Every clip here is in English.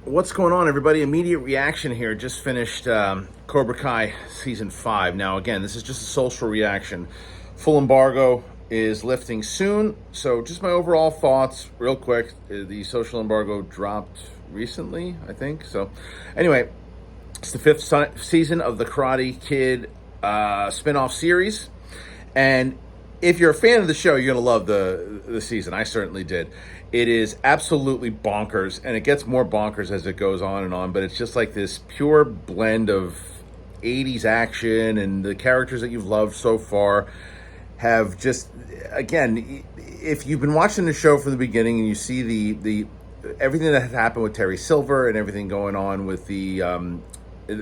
What's going on, everybody? Immediate reaction here. Just finished Cobra Kai Season 5. Now, again, this is just a social reaction. Full embargo is lifting soon. So just my overall thoughts, real quick. The social embargo dropped recently, I think. So anyway, it's the fifth season of the Karate Kid spinoff series. And if you're a fan of the show, you're going to love the season. I certainly did. It is absolutely bonkers, and it gets more bonkers as it goes on and on, but it's just like this pure blend of 80s action, and the characters that you've loved so far have just, again, if you've been watching the show from the beginning and you see the everything that has happened with Terry Silver and everything going on with the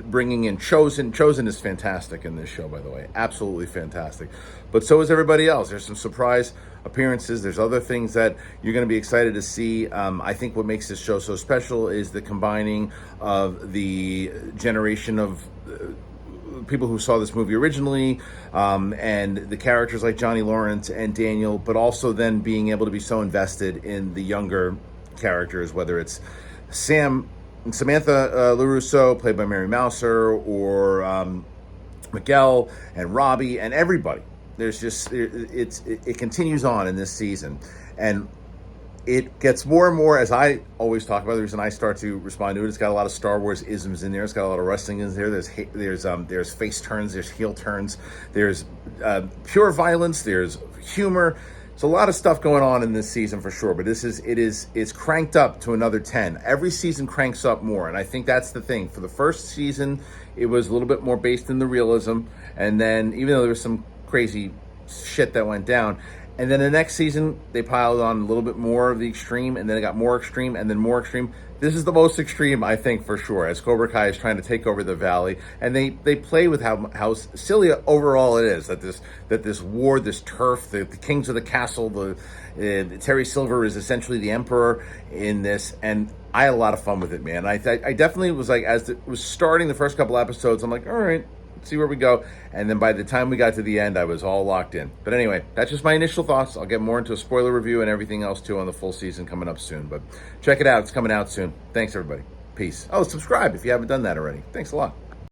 bringing in Chosen. Chosen is fantastic in this show, by the way. Absolutely fantastic. But so is everybody else. There's some surprise appearances. There's other things that you're going to be excited to see. I think what makes this show so special is the combining of the generation of people who saw this movie originally, and the characters like Johnny Lawrence and Daniel, but also then being able to be so invested in the younger characters, whether it's Samantha LaRusso, played by Mary Mouser, or Miguel and Robbie and everybody. There's just, it continues on in this season, and it gets more and more, as I always talk about. The reason I start to respond to it, it's got a lot of Star Wars isms in there. It's got a lot of wrestling in there. There's face turns, there's heel turns, there's pure violence, there's humor. It's a lot of stuff going on in this season for sure, but it's cranked up to another 10. Every season cranks up more, and I think that's the thing. For the first season, it was a little bit more based in the realism, and then even though there was some crazy shit that went down, and then the next season, they piled on a little bit more of the extreme, and then it got more extreme, and then more extreme. This is the most extreme, I think, for sure, as Cobra Kai is trying to take over the valley. And they play with how silly overall it is, that this war, this turf, the kings of the castle, Terry Silver is essentially the emperor in this. And I had a lot of fun with it, man. I definitely was like, as it was starting the first couple episodes, I'm like, all right, see where we go. And then by the time we got to the end, I was all locked in. But anyway, that's just my initial thoughts. I'll get more into a spoiler review and everything else too on the full season coming up soon. But check it out. It's coming out soon. Thanks, everybody. Peace. Oh, subscribe if you haven't done that already. Thanks a lot.